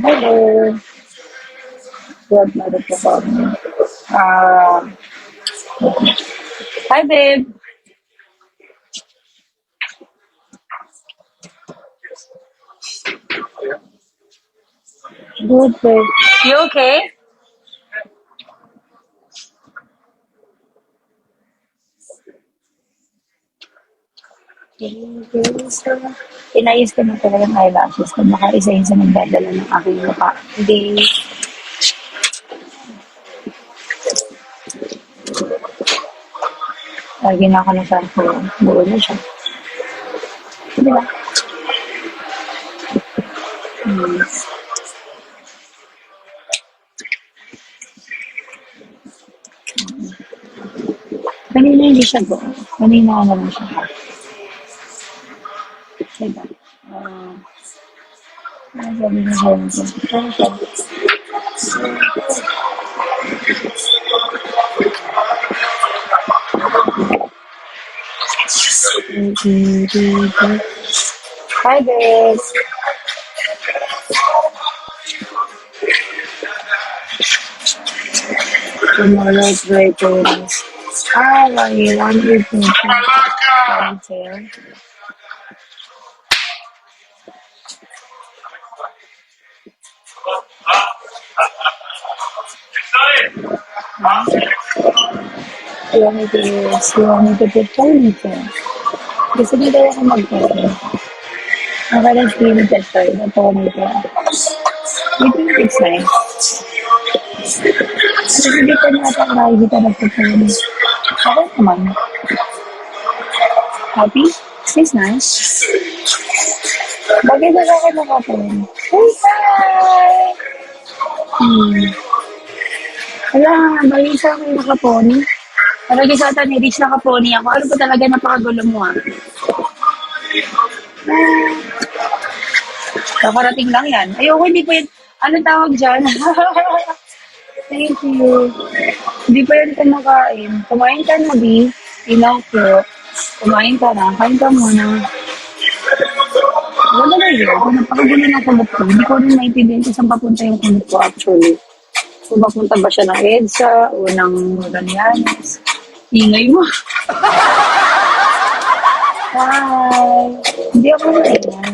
Hello. What matter about me? Uh, Hi, babe. Good, babe. You okay? Inayos ko na talaga yung eyelashes ko. Baka isa-isa nagdadala ng aking mukha. Hindi, lagi na ako ng shampoo. Buo na siya. Di ba? Hmm. Kanina hindi siya buo. Kanina ano lang siya. Diba? Uh, ano sabi niya sa ko? Ano sabi? Hi, babe. Tomorrow's break. I wanted to cancel. You want me to put ponytail. Gusto niya daw ako mag-pony. Ang kailang limited toy na ponytail. You think it's nice? Kasi hindi ko nata nakikita nagpapony. Ako naman. Happy? It's nice. Bagay na ako nakapony. Hey, hi! Hmm. Wala, bagay sa akin nakapony. Talaga sa ata ni Rich nakapony ako. Ano ba talaga napakagulo mo ah? Kakarating lang yan. Ayoko, hindi pa yan. Anong tawag dyan? Thank you. Hindi pa yan kumakain. Kumain ka na, Bi. Pinokyo. Kumain ka na. Kain ka muna. Wala na yun. Kung napakagulo ng kumot ko, hindi ko rin maintindihan kung saan papunta yung kumot ko actually. Kung papunta ba siya ng EDSA o ng Magallanes. Ingay mo. Hi. Hindi ako ngayon.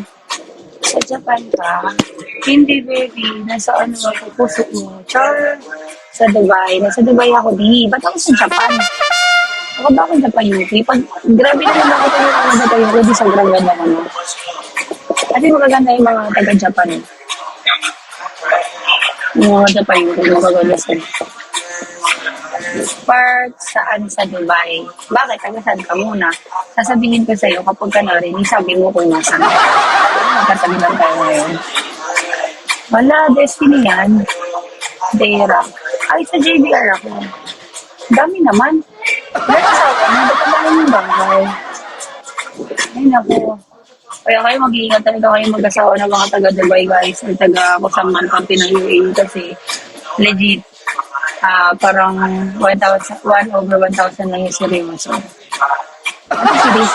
Sa Japan ka? Hindi, baby. Nasa ano ako, puso mo. Char. Sa Dubai. Nasa Dubai ako, di. Ba't ako sa Japan? Ako ba ako Japan UK? Pag, grabe naman ako ito yung mga Japan UK, di sobrang ganda ko, no? Kasi magaganda yung mga taga-Japan. Yung mga Japan UK, magaganda sila. Part saan sa Dubai? Bakit? Taga saan ka muna? Sasabihin ko sa'yo kapag ka narinig, sabi mo kung nasan. Magkasabi lang tayo ngayon. Wala, destiny yan. Dera. Ay, sa JBR ako. Dami naman. Wala asawa na. Ba't ang dami yung bahay? Ay, naku. Kaya kayo mag-iingat talaga kayo mag-asawa ng mga taga-Dubai, guys. Or taga kusaman kampi ng UAE kasi legit. Parang 1,000, 1/1,000 lang yung seryoso. Ano si Riz?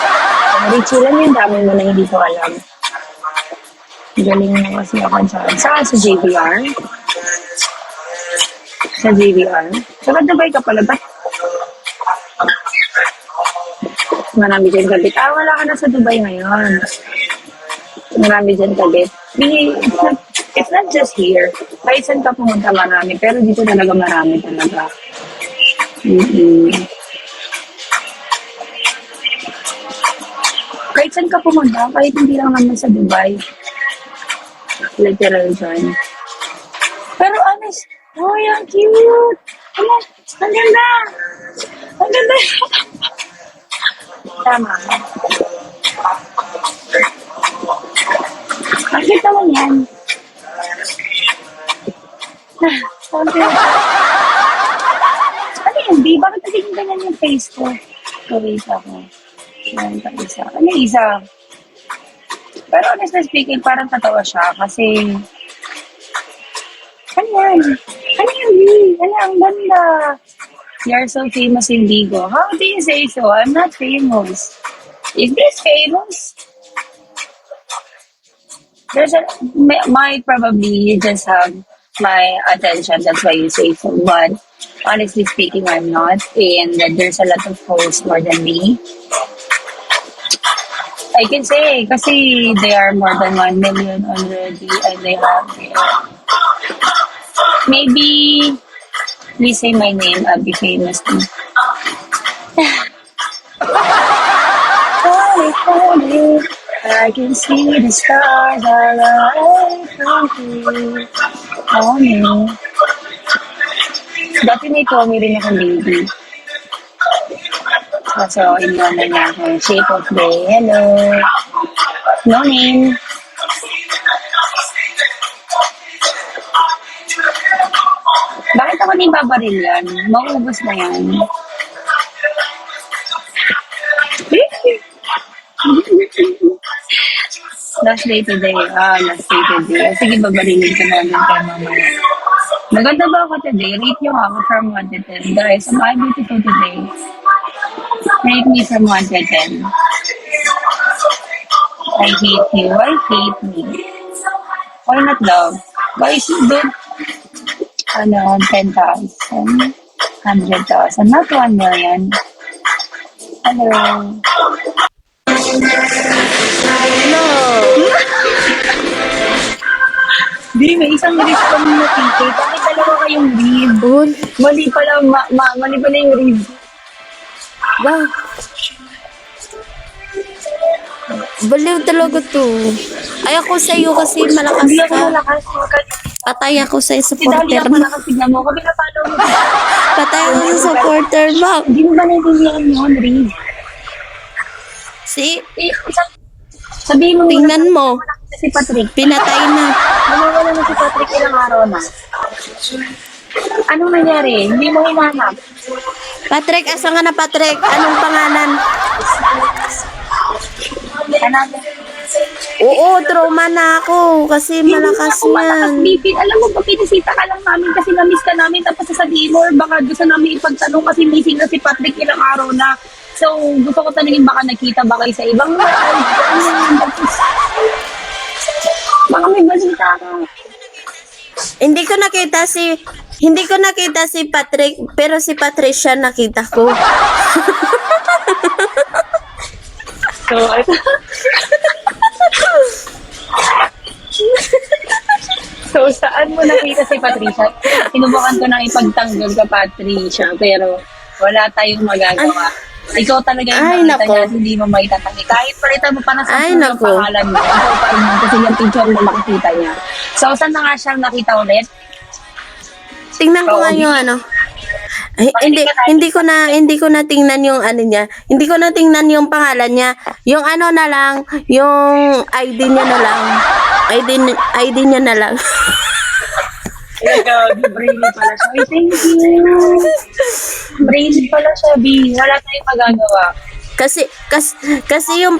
Richie lang yung dami mo na hindi ko alam. Galing mo kasi ako dyan. Saan? Sa JBR? Sa JBR? Saka Dubai ka pala. Ba't marami dyan kabit? Wala ka na sa Dubai ngayon. Marami dyan kabit. It's not just here. Kahit saan ka pumunta marami. Pero dito talaga marami talaga. Mm-mm. Kahit saan ka pumunta, kahit hindi lang naman sa Dubai. Literal dyan. Pero honest, oh, ang cute! Ano, ang ganda! Ang ganda! Tama. Ang cute naman yan. Okay. Ano yun, di? Bakit naging ganyan yung face ko? Sorry, isa ko. Meron pa isa. Ano yung isa? Pero honestly speaking, parang totoo siya kasi ano yan? Ano yan, Lee? Ano, ang ganda. You're so famous in Vigo. How do you say so? I'm not famous. Is this famous? might probably you just have my attention. That's why you say so. But honestly speaking, I'm not. And there's a lot of hosts more than me. I can say kasi they are more than 1 million already and they have maybe please say my name. I'll be famous too. Holy, holy, I can see the stars alive from here. Tommy. Dati may Tommy rin akong baby. Kaso, iniwan na niya ako. Shape of day. Hello. No name. Bakit ako ni babaril yan? Maubos na yan. Last day today. Last day today. Sige, babarilin ko namin kay mamaya. Maganda ba ako today? Rate yung ako from 1 to 10. Guys, am I beautiful today? Rate me from 1 to 10. I hate you. I hate me. Why not love? Guys, dude. 10,000. 100,000. Not 1 million. Hello. Hello. Di, may isang read pa na ticket. Bakit dalawa kayong read? Ul. Mali pala, mali pala yung read. Ba? Baliw talaga to. Ay, ako sa'yo kasi malakas Hindi ako ka. malakas. Patay ako sa'yo Si Dali supporter ako mo. malakas. Tignan mo. Kami napalo mo. Patay ako sa supporter mo. Hindi mo ba naintindihan yun, read? Si, Sabihin mo muna, tingnan mo. si Patrick. Pinatay na. Nawawala na si Patrick ilang araw na. Anong nangyari? Hindi mo hinahanap. Patrick, asa nga na Patrick? Anong pangalan? Hanapin. Oo, trauma na ako kasi malakas Hindi malakas, yan. Bipin. Alam mo, pag pinisita ka lang namin kasi na-miss ka namin tapos sasabihin mo or baka gusto namin ipagtanong kasi missing na si Patrick ilang araw na. So, gusto ko tanungin baka nakita ba kayo sa ibang live. Tapos, baka may balita ka. Hindi ko nakita si Patrick, pero si Patricia nakita ko. So, ito. So, saan mo nakita si Patricia? Sinubukan ko nang ipagtanggol ka, Patricia, pero wala tayong magagawa. Ikaw talaga Ay, yung makita nako. niya at hindi mo maitatanggi. Kahit palitan mo pa na sa Ay, yung nako. pangalan mo, ikaw pa rin yun kasi yung picture mo makikita niya. So, saan na nga siya nakita ulit? Tingnan ko nga yung ano. Ay, hindi ko na tingnan yung ano niya. Hindi ko na tingnan yung pangalan niya. Yung ano na lang, yung ID niya na lang. ID niya na lang. Brainy pala siya. Ay, thank you. Brainy pala siya, B. Wala tayong magagawa. kasi yung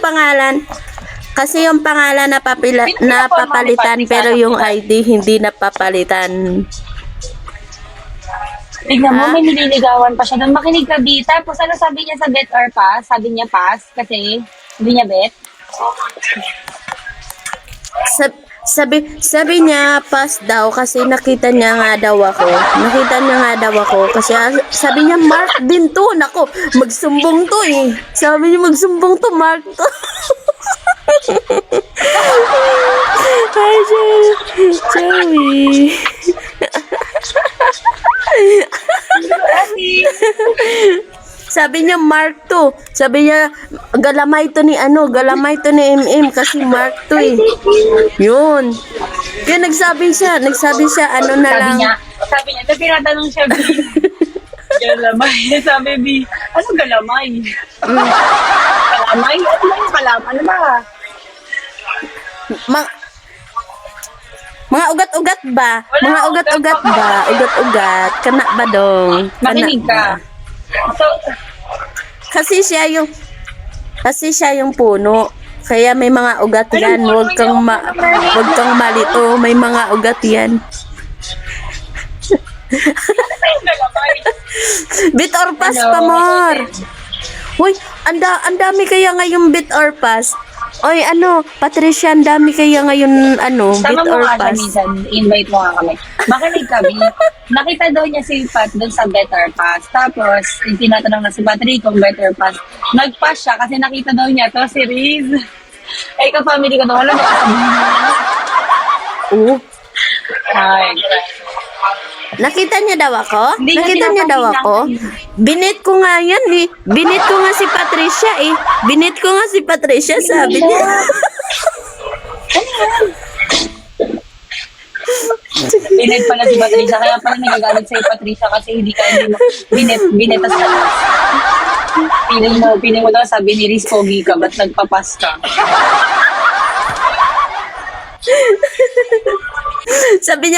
pangalan napapalitan pero yung ID hindi napapalitan. Tignan mo, Ah? may nililigawan pa siya doon. Makinig ka, B. Tapos ano sabi niya sa bet or pass? Sabi niya pass kasi hindi niya bet. Sabi niya pass daw kasi nakita niya nga daw ako kasi sabi niya Mark din to. Nako, magsumbong to eh. Sabi niya magsumbong to, Mark to. Hi, Joey. Sabi niya Mark to. Sabi niya galamay to ni MM kasi Mark to eh. Yun. Kaya nagsabi siya ano na lang. Sabi niya, tinatanong siya, B. Galamay. Sabi, B, ano galamay? Galamay? Ano ba yung kalamay? Ano ba? Mga ugat-ugat ba? Wala, Mga ugat-ugat ba? Ugat-ugat. Kana ba dong? Makinig ka. So, Kasi siya yung puno. Kaya may mga ugat yan. Huwag kang malito. May mga ugat yan. ano ba yung galamay? Bit or pass Hello, pa more. Uy, ang dami kaya ngayong bit or pass. Oy, ano, Patricia, ang dami kaya ngayon, ano, Sama bit mo or nga siya pass. minsan, invite mo nga kami. Makinig kami. Nakita daw niya si Pat doon sa Better Pass. Tapos, tinatanong na si Patrick kung Better Pass. Nag-pass siya kasi nakita daw niya to si Riz. Eh, ka-family ko daw, wala ba kasabihin mo? Oo. Ay. Nakita niya daw ako? Hindi niya Nakita niya daw pinapansin ako? Binit ko nga yan eh. Binit ko nga si Patricia eh. Binit ko nga si Patricia, sabi niya. Binet pala si Patricia. Kaya pala nagagalit sa'yo, Patricia, kasi hindi mo binetas ka. Piling mo daw, sabi ni Riz, pogi ka, ba't nagpapas ka? sabi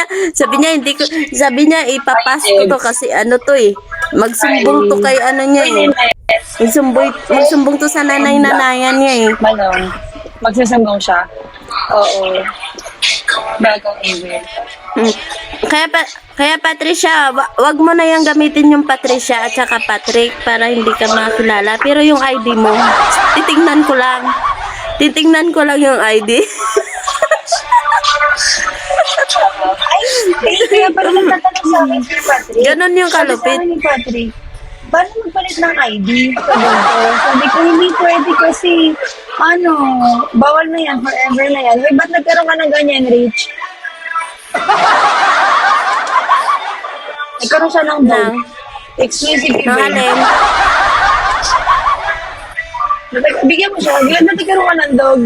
niya ipapas ko to kasi ano to eh. Magsumbong to kay ano niya eh. Magsumbong to sa nanay-nanayan niya eh. Manong, magsusumbong siya. Oo. Bagong email. Hmm. Kaya Patricia, wag mo na yung gamitin yung Patricia at saka Patrick para hindi ka makilala. Pero yung ID mo, titingnan ko lang. Titingnan ko lang yung ID. Ay, kaya pala nagtatanong sa akin si Patrick. Ganon yung kalupit. Sabi sa akin ni Patrick, paano magpalit ng ID? Sabi ko, hindi pwede kasi, bawal na yan, forever na yan. Eh, ba't nagkaroon ka ng ganyan, Rich? Nagkaroon siya ng dog. Exclusive Nang event. alin? Bigyan mo siya. Ba't nagkaroon ka ng dog?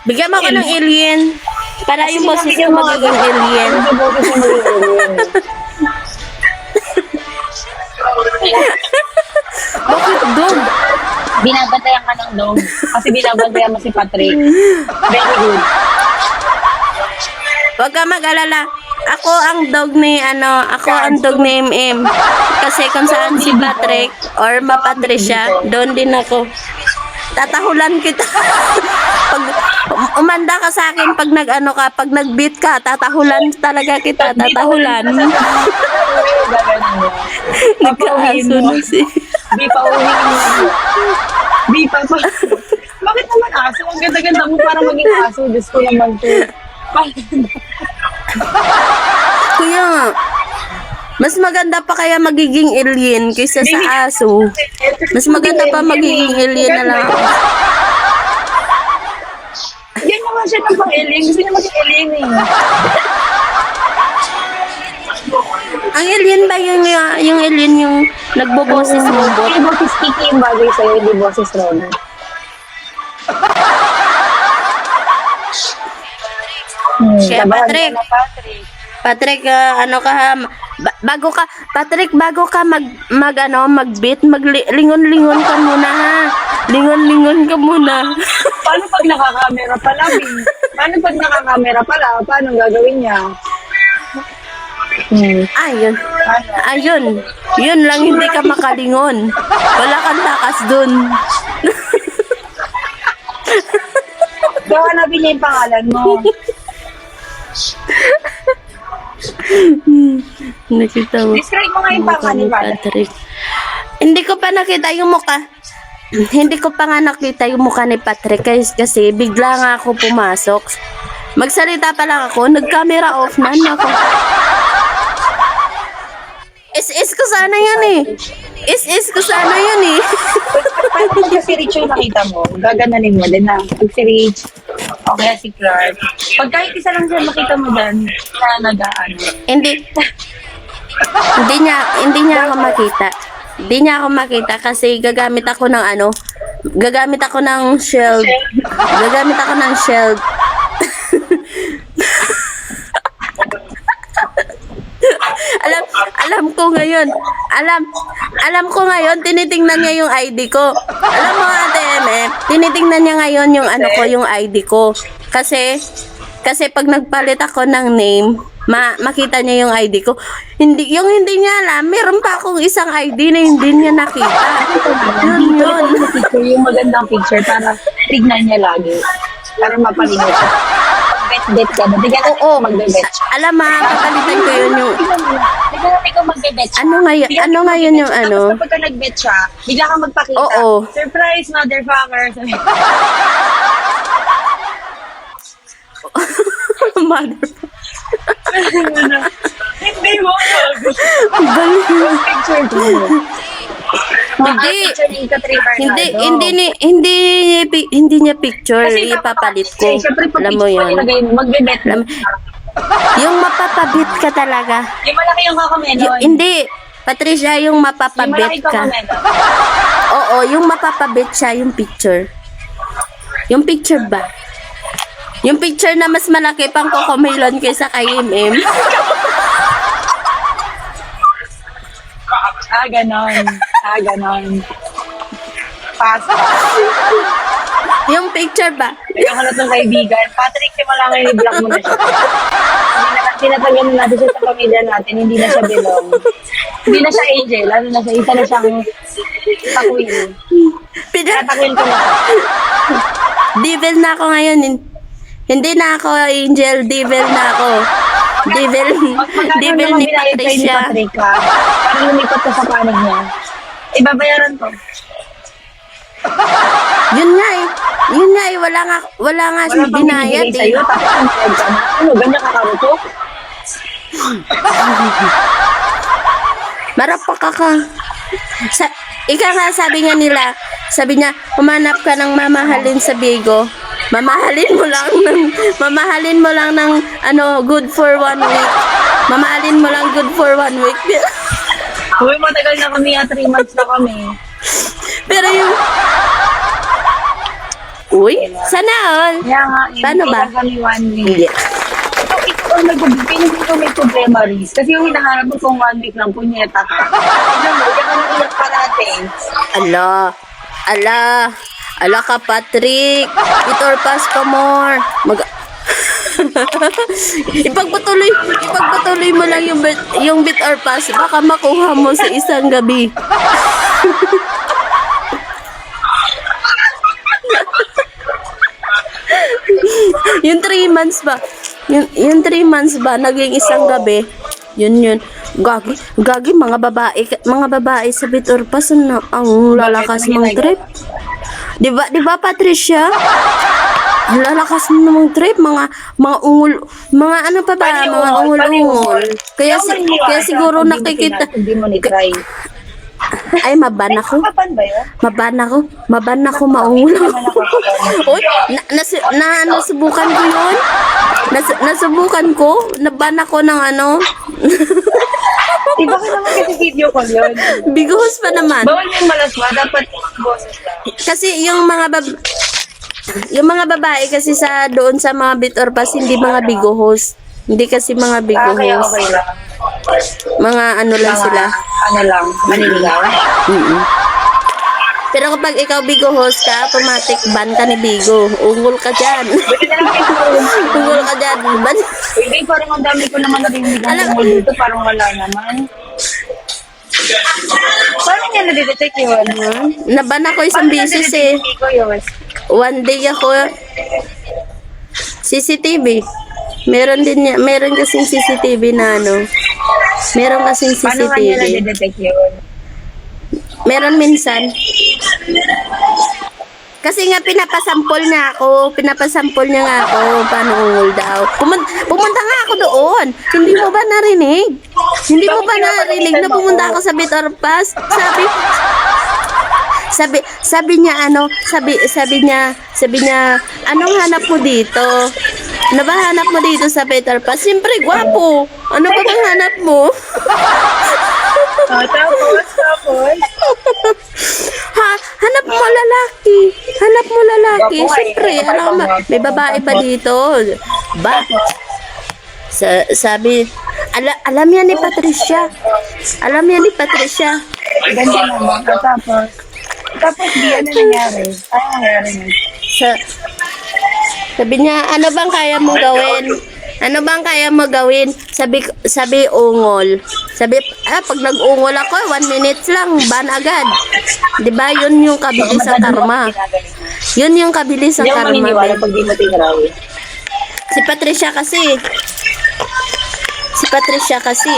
Bigyan mo ako ng alien. Para yung boses ko Bigyan mo magiging agad. alien. Yung boses mo magiging alien. Bakit dog? Binabantayan ka ng dog. Kasi binabantayan mo si Patrick. Very good. Huwag ka mag-alala. Ako ang dog ni MM. Kasi kung saan si Patrick or Patricia, doon din ako. Tatahulan kita. Pag umanda ka sa akin pag pag nag-beat ka, tatahulan talaga kita, tatahulan. Nagkaaso na si. Di pa uwiin mo. Di pa. Bakit naman aso? Ang ganda-ganda mo para maging aso. Diyos ko naman to. Kuya nga, mas maganda pa kaya magiging alien kaysa sa aso. Mas maganda pa magiging alien na lang ako. Yan naman siya ng pang-alien. Gusto niya maging alien eh. Ang alien ba yung alien yung nagboboses robot? Hindi boses Kiki yung bagay sa'yo, hindi boses Ron. Kaya Patrick, bago ka mag-beat, lingon-lingon ka muna ha. Lingon-lingon ka muna. Paano pag nakakamera pala, Bing? Paano pag nakakamera pala? Paano gagawin niya? Ayun. Yun lang hindi ka makalingon. Wala kang takas dun. Gawanapin niya yung pangalan mo. Nakita mo. Describe mo nga yung pangalan ni Patrick. Hindi ko pa nakita yung mukha. Hindi ko pa nga nakita yung mukha ni Patrick kasi bigla nga ako pumasok. Magsalita pa lang ako, nag-camera off na ako. SS ko sana yan eh. SS ko sana yan eh. Pag si Rich yung nakita mo, gagananin mo din na. Pag si Rich, o kaya si Clark. Pag kahit isa lang siya makita mo dyan, na nag-ano. Hindi niya ako makita. Hindi niya ako makita kasi gagamit ako ng shield. Gagamit ako ng shield. Alam ko ngayon, tinitingnan niya yung ID ko. Alam mo Ate MM, tinitingnan niya ngayon yung yung ID ko. Kasi pag nagpalit ako ng name, makita niya yung ID ko. Hindi niya alam, meron pa akong isang ID na hindi niya nakita. Yun. Yung magandang picture para tignan niya lagi. Para mapalingot siya. Pag Bet ka na. Tignan natin Oo. kung magbe-bet siya. Alam mo, papalitan ko yun yung... Tignan mo na. Tignan natin kung magbe-bet siya. Ano ngayon, Tignan ano natin ngayon kung yung magbe-bet siya. ano? Tapos kapag ka nag-bet siya, bigla kang magpakita. Oo. Surprise, motherfucker. Sabi, Mother. hindi mo. Bali. Picture ko. Hindi. Picture ni Catherine Bernardo. Hindi niya picture, Kasi ipapalit ko. Siyempre, pag Alam mo picture yun. ilagay mo, magbe-bet mo. Yung mapapabit ka talaga. Yung malaki yung kakamenon. Hindi. Patricia, yung Yung mapapabit malaki ka. kakamenon. Oo, yung mapapabit siya, yung picture. Yung picture ba? Yung picture na mas malaki pang Cocomelon kaysa kay MM. Ganon. Ganon. Pass. Yung picture ba? Ayoko na itong kaibigan. Patrick, simula ngayon i-block mo na siya. Tinatanggal na natin siya sa pamilya natin. Hindi na siya belong. Hindi na siya angel. Ano na siya? Isa na siyang takwil. Tinatakwil ko na siya. Devil na ako ngayon. Hindi na ako angel, devil na ako. Devil ni Patricia. Patrick, ha? Para lumipat ka sa panig niya. Ibabayaran ko. Yun nga eh, wala nga siyang binayad binibigay sa'yo, eh. tapos ang bayad ka na. Ano, ganyan kakarutok? Marapak ka. Ika nga sabi niya, umanap ka ng mamahalin sa Bigo. Mamahalin mo lang ng good for 1 week. Mamahalin mo lang good for 1 week. Uy, matagal na kami, 3 months na kami. Pero yung... Uy, sana all. Kaya nga, Paano ba? kami 1 week. Hindi. Ito may problema, Riz. Kasi yung hinahanap mo kung 1 week lang, punyeta ka. Alam mo, yan ka nang iyak parate. Ala ka, Patrick. It or pass ka more. Ipagpatuloy mo lang yung bit or pass. Baka makuha mo sa isang gabi. Yung 3 months ba? Yung 3 months ba naging isang gabi? Yun. Gagi mga babae sa bit or pass ang lalakas mong trip. Di ba Patricia? Ang lalakas namang trip, mga ungol, mga ano pa ba, mga ungol-ungol. Kaya siguro nakikita, Hindi mo ni-try. ay maban ako, Kapan ba yun? maungol ako. Uy, nasubukan ko yun. Nasubukan ko, naban ako ng Iba ka naman kasi video call yun. bigos pa naman. Bawal yung malaswa, dapat boses lang. Kasi yung mga babae kasi doon sa mga bit or pass, hindi mga bigohos. Hindi kasi mga Kaya bigohos. okay lang. Mga lang sila. Ano lang, maniligaw. Mm-mm. Pero kapag ikaw bigohos ka, automatic ban ka ni Bigo. Ungol ka dyan. Buti na lang kayo Ungol ka dyan. Ban. Hindi, parang ang dami ko naman narinig ang ungol dito. Parang wala naman. Paano niya nadidetect yun? Naban ako isang beses eh. Hindi ko yun. One day ako, CCTV. Meron kasing CCTV na Meron kasing Paano nga niya CCTV. nadidetect yun? Meron minsan. Kasi nga pinapasampol niya nga ako paano ungol daw. Pumunta nga ako doon. Hindi mo ba narinig na pumunta ako sa bit or pass? Sabi niya anong hanap mo dito? Ano ba hanap mo dito sa bit or pass? Siyempre gwapo. Ano ba bang hanap mo? Tapos. Hanap mo lalaki. Gwapo nga Siyempre, eh. alam mo, may babae pa dito. Ba? Sabi, alam yan ni Patricia. Ganda naman. Tapos di ano nangyari? Ano nangyari nun? Sabi niya, ano bang kaya mong gawin? Sabi ungol. Sabi, pag nag-ungol ako, 1 minute lang, ban agad. Diba? Yun yung kabilis ang karma. Yun yung kabilis ang Hindi ako karma. maniniwala pag di mo tinrawi. Si Patricia kasi. Si Patricia kasi.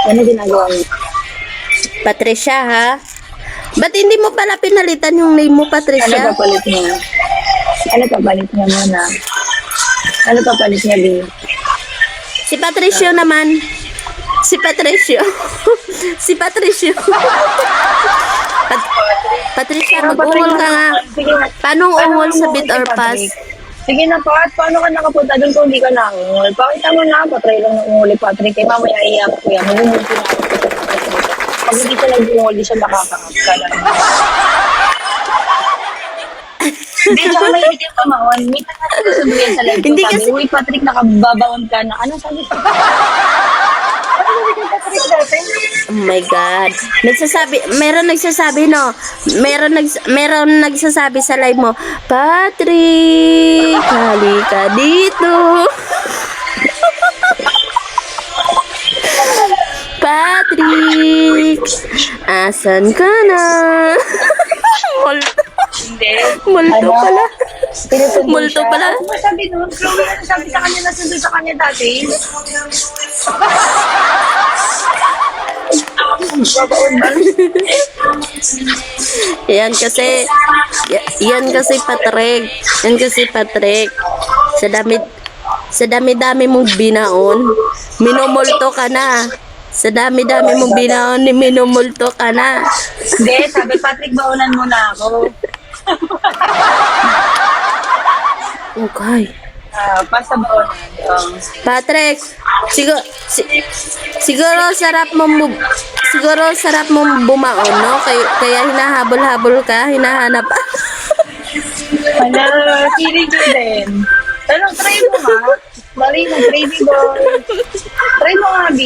Ano ginagawa mo? Patricia, ha? Ba't hindi mo pala pinalitan yung name mo, Ano Patricia? papalit niya? Ano papalit niya muna? Ano papalit niya, Bi? Si Patricio naman. Si Patricio. Si Patricio. Patricia, mag-ungol ka nga. Sige na. Paano ungol sa mo bit si or pass? Patrick? Sige na, Pat. Paano ka nakapunta doon kung hindi ka nangungol? Pakita mo na, patry lang ng ungol ni Patrick. Kaya mamaya iyak ko yan. Nangungul ko na ako. Pag hindi siya nag-ungol, di siya makaka-up ka lang. Hindi, tsaka may hindi ka maon. May tanong ko sabihin sa live ko. Hindi Sabi, kasi- uy, Patrick, nakababaon ka na. Ano sabi ko? Ano sabi ko, Patrick, dati? Oh my God. Meron nagsasabi, no? Meron nagsasabi sa live mo, Patrick, halika dito. Patrick, asan ka na? Hindi. Multo Ano? pala. Pinusundo Multo siya. pala. Ano ba sabi nun? Chloe, ano sabi sa kanya? Nasundo sa kanya dati? Babaon ba? Yan kasi Patrick. Yan kasi Patrick. Sa dami-dami mong binaon, minumulto ka na. Sa dami-dami mong binaon, minumulto ka na. Hindi, sabi Patrick, baonan mo na ako. Okay. Basta baonan. Patrick, siguro sarap mong bumaon, no? Kaya hinahabol-habol ka, hinahanap. Wala, feeling ko din. Pero try mo nga. Bali mo, crazy boy. Try mo nga, B.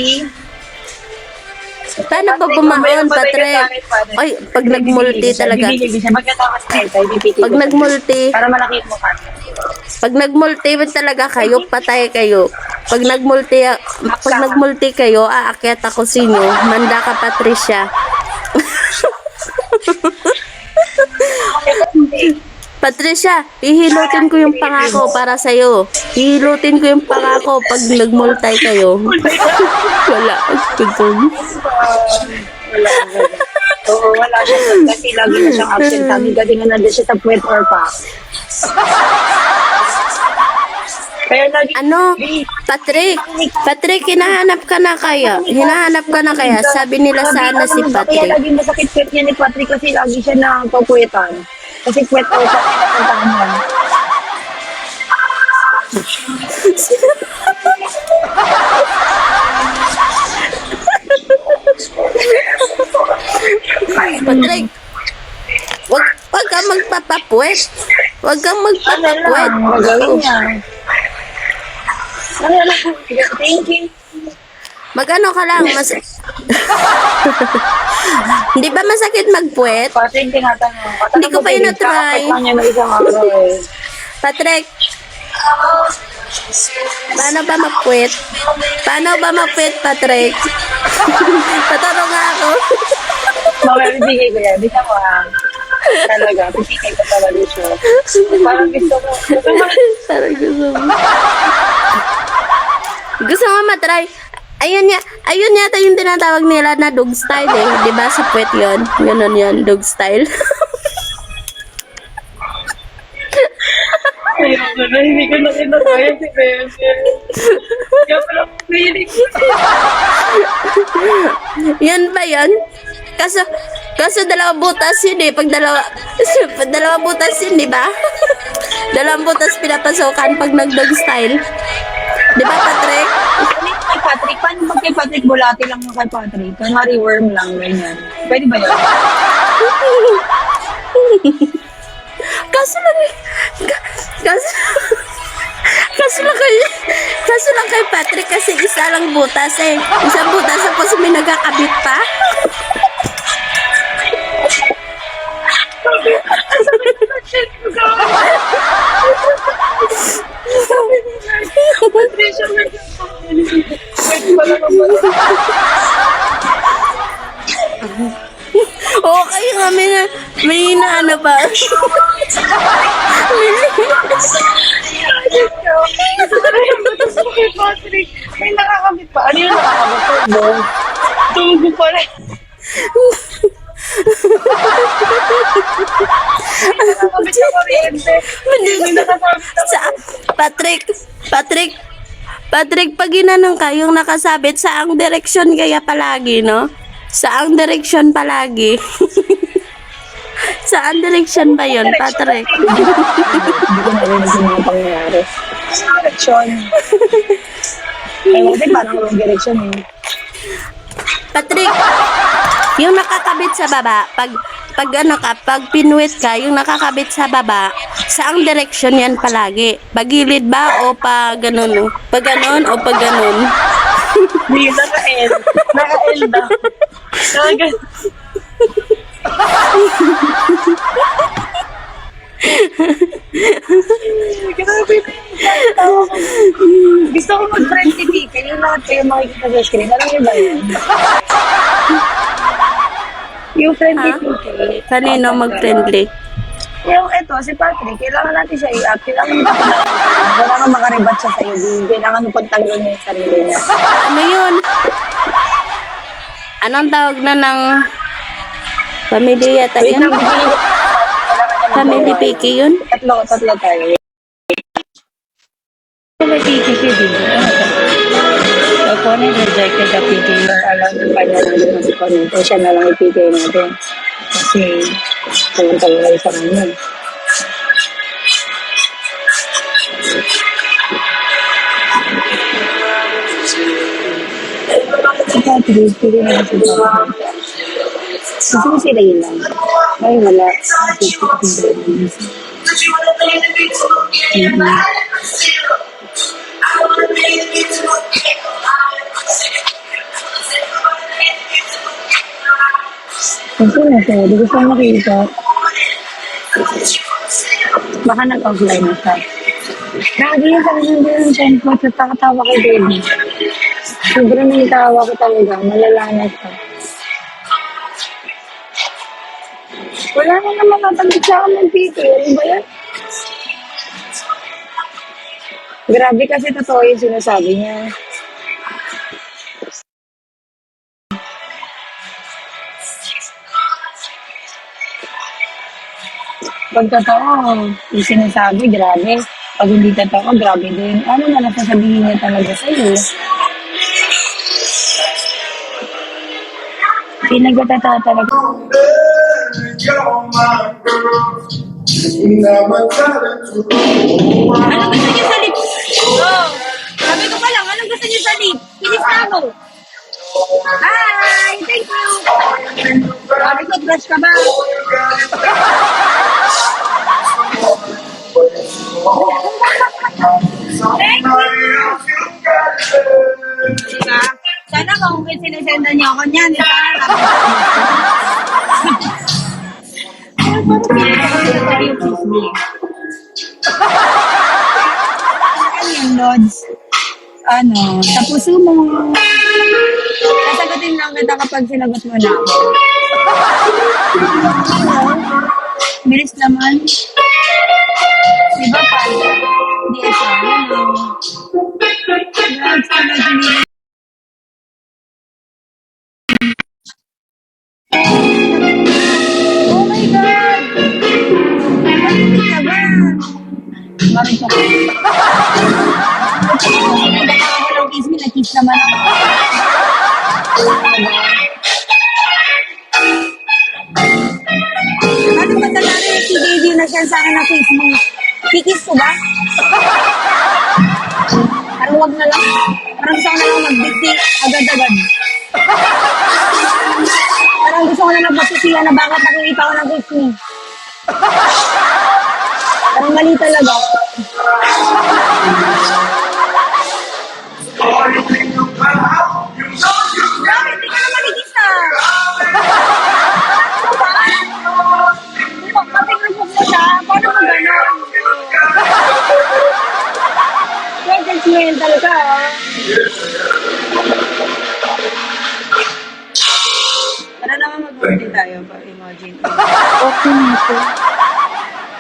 Paano ba bumaon, Patrick? Ay, pag nagmulti talaga. Bibigay siya. Pagkatakas na ito, ibipiti Pag nagmulti, para malaki mo ka. pag nagmulti talaga kayo, patay kayo. Pag nagmulti kayo, aakyat ako sa inyo. Manda ka, Patricia. Patricia, ihilutin ko yung pangako para sa'yo. Ihilutin ko yung pangako pag nagmultay kayo. Wala. Wala. Oo, wala siya. Kasi lagi na siyang absent. Sabi kasi nga nandun siya sa puwet or pa. Kaya lagi... Ano? Patrick, hinahanap ka na kaya? Hinahanap ka na kaya? Sabi nila sana si Kaya Patrick. lagi masakit puwet niya ni Patrick kasi lagi siya nakapuwetan. Kasi puwet or pa pinapuntahan niya. Patrick, wag kang magpapapuwet. Wag kang Ano magpapapuwet. lang, magawin niya. Ano lang, thinking. Magano ka lang, Hindi ba masakit magpuwet? Patrick, tinatanong. Hindi ko pa ina-try. Kapit lang niya na isang araw eh. Patrick, paano ba magpuwet? Paano ba magpuwet, Patrick? Patanong nga ako. Mamaya, bibigay ko yan. Bisa mo ha. Talaga, bibigay ko talaga siya. Parang gusto ko. Parang gusto mo. Gusto mo matry? Ayun yata yung tinatawag nila na dog style eh. Di ba sa puwet yun? Ganun yun, dog style. Ayoko na, hindi ko na kinakaya si Bebe. Kaya pala feeling ko. Yan ba yan? Kaso dalawa butas yun eh. Pag dalawa butas yun, di ba? Dalawang butas pinapasokan pag nag-dog style. Di ba, Patrick? Ano yung kay Patrick? Paano pag kay Patrick bulati lang yung kay Patrick? Kunwari worm lang, ganyan. Pwede ba yun? Kaso lang kay Patrick kasi isa lang butas eh. Isang butas tapos may nagkakabit pa. Okay nga, may inaano pa. May Tapos kay Patrick, may nakakabit pa. Ano yung nakakabit ko, boss? Tugo pala. May nakakabit sa kuryente. May nakakabit Sa, Patrick, Patrick, Patrick, pag ginanong ka, yung nakasabit, saang direksyon kaya palagi, no? Saang direksyon palagi? Saan direksyon ba yun, Patrick? Hindi ko narinig yung mga pangyayari. Anong direksyon? Ewan ko din, parang wrong direction eh. Patrick, yung nakakabit sa baba, pag ano ka, pag pinuwit ka, yung nakakabit sa baba, saang direksyon yan palagi? Pagilid ba o pa ganun? Pag ganun o pag ganun? Hindi, naka-L. Naka-L daw. Naka- Grabe na yung tawa ko. Gusto ko mag-friend si Pika. Yung lahat kayo makikita sa screen. Alam niyo ba yun? Yung friend ni Ha? Pika. Kanino mag-friendly? Yung eto, si Patrick, kailangan natin siya i-up. Kailangan mo kailangan makaribat siya sa'yo. Kailangan mo pagtanggol niya yung sarili niya. Ano yun? Anong tawag na ng pamilya yata Wait lang, yun? bigyan ko. Family Piki yun? Tatlo tayo. May Piki si Dino. The opponent rejected the Piki. You're allowed to find another opponent. O siya na lang ipigay natin. Kasi, tagal-tagal kayo sa kanya. Si Patrick, pili na si Patrick. Gusto mo sila yun lang. Ay, wala. Kasi na siya, di gusto mo makita. Baka nag-offline na siya. Lagi yung sabi ng tempo at takatawa kay Baby. Sobrang nangitawa ko talaga, malala na siya. Wala na naman natanggit sa akin ng Piki. Ano ba yan? Grabe kasi totoo yung sinasabi niya. Pag totoo, yung sinasabi, grabe. Pag hindi totoo, grabe din. Ano na lang sasabihin niya talaga sa'yo? Pinagtatata talaga. Anong gusto niyo sa lips? Oh, sabi ko pa lang, anong gusto niyo sa lips? Pinis na ako. Hi! Thank you! Sabi ko, brush ka ba? Thank you! Diba? Sana kung sinesenda niyo ako niyan, sana ano yan, Lods? Ano, sa puso mo. Sasagutin lang kita kapag sinagot mo na ako. Bilis naman. Diba pa? DSR, ano? Lods, ano, hindi. Oh my God! Mahilig ka ba? Marunong ako. Baka ako ng kiss me, na-kiss naman ako. Ano ba talaga i-gave you na siya sa akin na kiss mo? Kikiss ko ba? Parang wag na lang. Parang gusto ko na lang mag-dicty agad-agad. Parang gusto ko na magpapisiya na bakit nakikita ko ng kiss mo. Parang mali talaga. Bakit? Hindi ka na maligis ah. Ano ba? Patingin mo siya. Paano mo gano'n? Judgmental ka ah. Tara naman mag-working tayo. Imagine. Okay nito.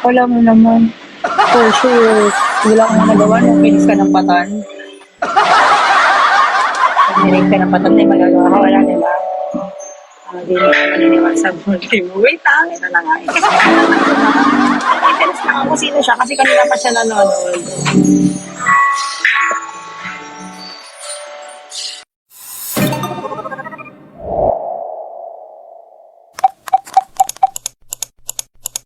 Wala mo naman. For sure. Wala kang nagawa nung pinis ka ng patan. Pag nilig ka ng patan, may magagawa ka. Wala, di ba? Di mo maniniwala sa buhay mo. Wait lang, ito na nga. Kasi interest lang ako sino siya kasi kanina pa siya nanonood.